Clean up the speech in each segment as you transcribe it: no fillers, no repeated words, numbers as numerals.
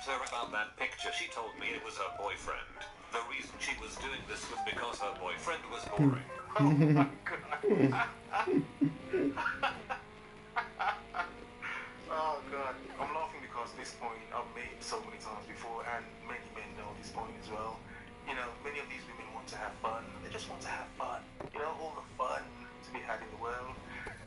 her about that picture, she told me it was her boyfriend. The reason she was doing this was because her boyfriend was boring. Oh my god. Oh god. I'm laughing because this point I've made so many times before, and many men know this point as well. You know, many of these women want to have fun. They just want to have fun. You know, all the fun to be had in the world.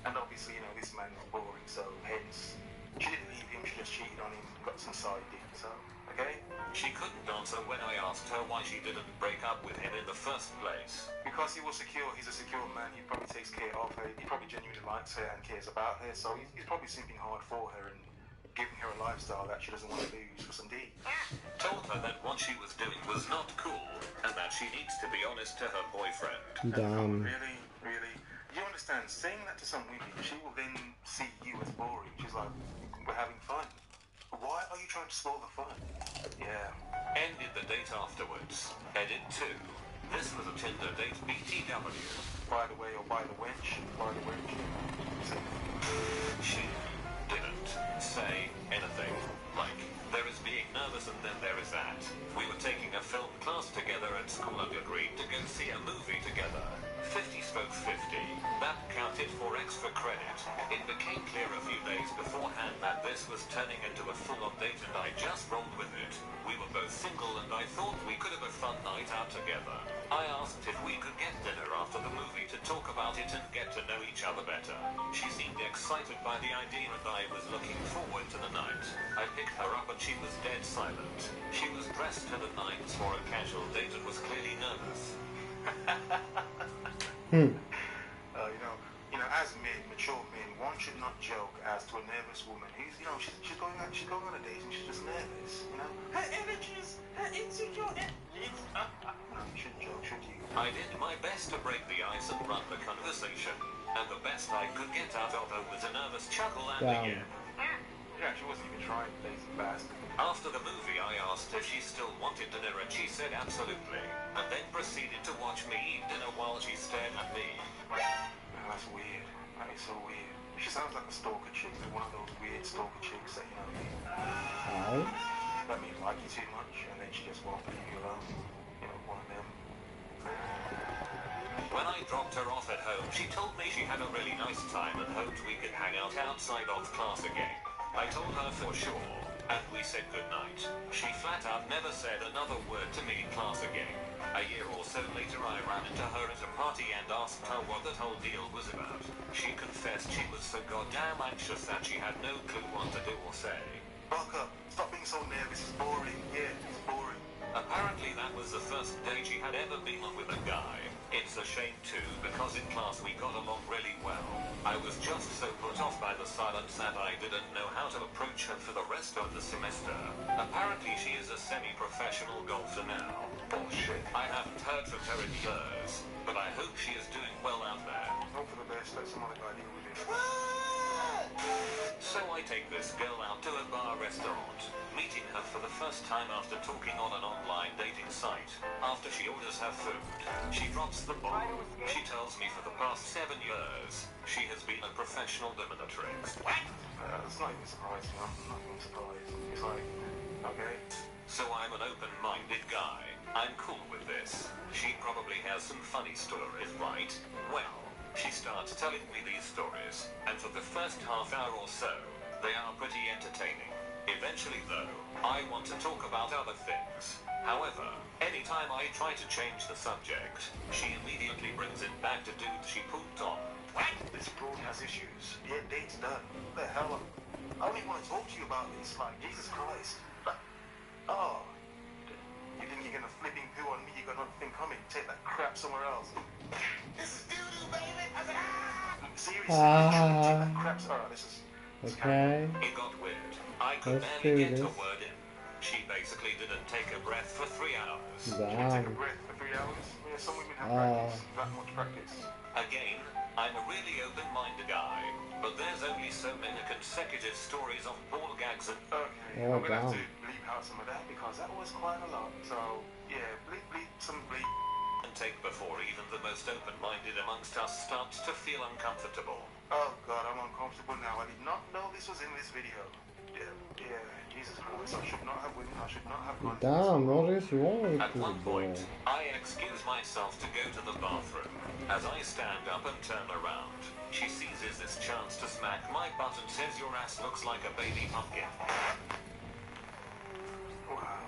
And obviously, you know, this man was boring, so hence, she didn't leave him, she just cheated on him, got some side dick, so, okay? She couldn't answer when I asked her why she didn't break up with him in the first place. Because he was secure, he's a secure man, he probably takes care of her, he probably genuinely likes her and cares about her, so he's probably simping hard for her and giving her a lifestyle that she doesn't want to lose for some D. Told her that what she was doing was not cool, and that she needs to be honest to her boyfriend. Damn. Really? Really? You understand, saying that to some women, she will then see you as boring. She's like, we're having fun. Why are you trying to spoil the fun? Yeah. Ended the date afterwards. Edit 2. This was a Tinder date BTW. By the way, or by the wench. By the wench. She didn't say anything. Like, there is being nervous and then there is that. We were taking a film class together at school and agreed to go see a movie together. 50/50. That counted for extra credit. It became clear a few days beforehand that this was turning into a full-on date and I just rolled with it. We were both single and I thought we could have a fun night out together. I asked if we could get dinner after the movie to talk about it and get to know each other better. She seemed excited by the idea and I was looking forward to the night. I picked her up and she was dead silent. She was dressed to the nines for a casual date and was clearly nervous. You know, as men, mature men, one should not joke as to a nervous woman who's, you know, she's going on a date and she's just nervous, you know. Her images, her insecure images. You shouldn't joke, should you? I did my best to break the ice and run the conversation, and the best I could get out of her was a nervous chuckle and a yeah. Yeah, she wasn't even trying, lazy bastard. After the movie, I asked if she still wanted dinner and she said absolutely, and then proceeded to watch me eat dinner while she stared at me. That's weird. That is so weird. She sounds like a stalker chick, one of those weird stalker chicks that, you know, that means like you too much, and then she just won't leave you alone. You know, one of them. When I dropped her off at home, she told me she had a really nice time and hoped we could hang out outside of class again. I told her for sure, and we said goodnight. She flat out never said another word to me in class again. A year or so later I ran into her at a party and asked her what that whole deal was about. She confessed she was so goddamn anxious that she had no clue what to do or say. Buck up, stop being so nervous, it's boring. Yeah, it's boring. Apparently that was the first date she had ever been on with a guy. It's a shame too, because in class we got along really well. I was just so put off by the silence that I didn't know how to approach her for the rest of the semester. Apparently she is a semi-professional golfer now. Bullshit. I haven't heard from her in years, but I hope she is doing well out there. Hope for the best, let some other guy deal with it. So I take this girl out to a bar restaurant, meeting her for the first time after talking on an online dating site. After she orders her food, she drops the bomb. She tells me for the past 7 years, she has been a professional dominatrix. What? It's not even surprising, I'm not even surprised. It's like, okay. So I'm an open-minded guy. I'm cool with this. She probably has some funny stories, right? Well, she starts telling me these stories, and for the first half hour or so, they are pretty entertaining. Eventually though, I want to talk about other things. However, anytime I try to change the subject, she immediately brings it back to dudes she pooped on. What? This broad has issues. Yeah, date's done. What the hell? I don't even want to talk to you about this, like, Jesus Christ. Oh. You think you're gonna flipping poo on me, you got nothing coming. Take that crap somewhere else. This is doo-doo, baby! I said, seriously, take that crap. Alright, this is... Okay. It got weird. I could barely get a word in. She basically didn't take a breath for 3 hours. Damn. Take a breath for 3 hours? Yeah, some women have practice. That much practice. Again, I'm a really open-minded guy, but there's only so many consecutive stories of ball gags and... Okay, I'm gonna have to bleep out some of that because that was quite a lot. So, yeah, bleep, some bleep. And take before even the most open-minded amongst us starts to feel uncomfortable. Oh god, I'm uncomfortable now. I did not know this was in this video. Yeah, Jesus Christ, I should not have went should not have gone. Damn, what is wrong with At you, one boy? point, I excuse myself to go to the bathroom. As I stand up and turn around, she seizes this chance to smack my butt and says your ass looks like a baby pumpkin. Wow.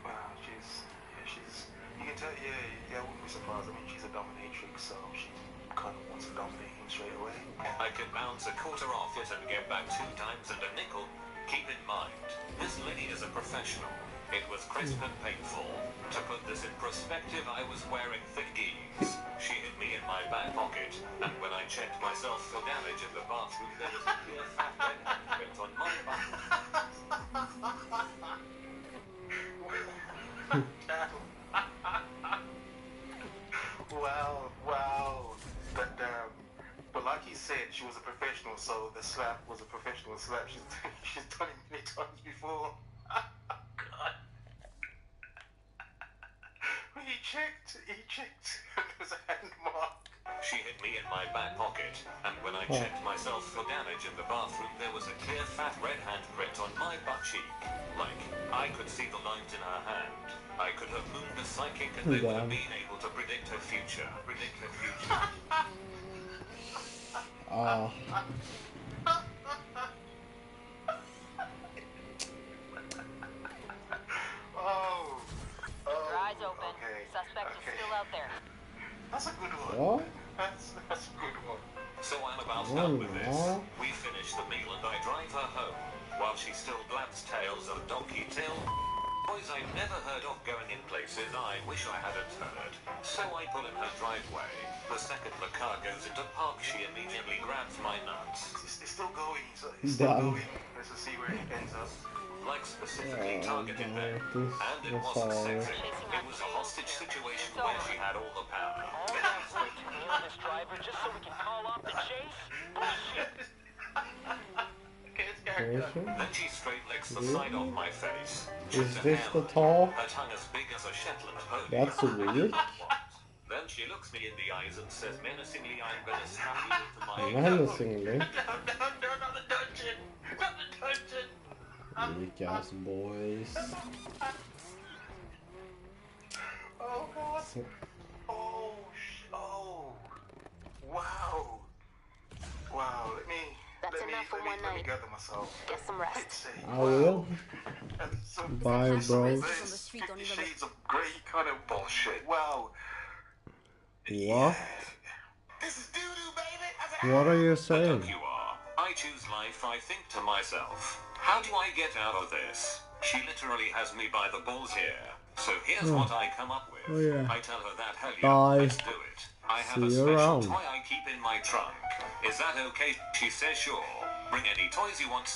Wow, you can tell, I wouldn't be surprised. I mean, she's a dominatrix, so she kind of wants to dominate him straight away. I can bounce a quarter off it and get back 2 times and a nickel. Keep in mind, this lady is a professional. It was crisp and painful. To put this in perspective, I was wearing thick geese. She hit me in my back pocket, and when I checked myself for damage in the bathroom, there was a clear fat red handprint on my butt. Wow. But like he said, she was a professional, so the slap was a professional slap. She's done it many times before. God. He checked. There was a hand mark. She hit me in my back pocket, and when I checked myself for damage in the bathroom, there was a clear fat red handprint on my butt cheek. Like, I could see the lines in her hand. I could have mooned a psychic and they would have been able to predict her future. Oh. Your eyes open. Okay. Suspect is still out there. That's a good one. What? That's a good one. So I'm about done with this. We finish the meal and I drive her home, while she still blabs tales of Donkey Till. Boys I've never heard of going in places I wish I hadn't heard. So I pull in her driveway. The second the car goes into park, she immediately grabs my nuts. It's still going. It's still going. Let's just see where it ends up. Like specifically targeted them. And it wasn't sexy. It was a hostage situation where she had all the power. All that for to nail this driver just so we can call off the chase? Bullshit. Then she straight licks the side of my face. Is this the talk? Her tongue as big as a Shetland pony. That's weird. Then she looks me in the eyes and says menacingly, I'm gonna snap you into my Menacingly. No, not the dungeon. Not the dungeon. Weak ass boys. Oh God. Oh. Wow. That's enough for one Let me night. gather myself. Get some rest. I will. Bye, bro. Shades of grey kind of bullshit. Wow. What? This is doo-doo, baby. What are you Look saying? you are. I choose life, I think to myself. How do I get out of this? She literally has me by the balls here. So here's what I come up with. Oh, yeah. I tell her that, hell yeah, Bye. let's do it. I have a See you special around. toy I keep in my trunk. Is that okay? She says sure. Bring any toys you want, so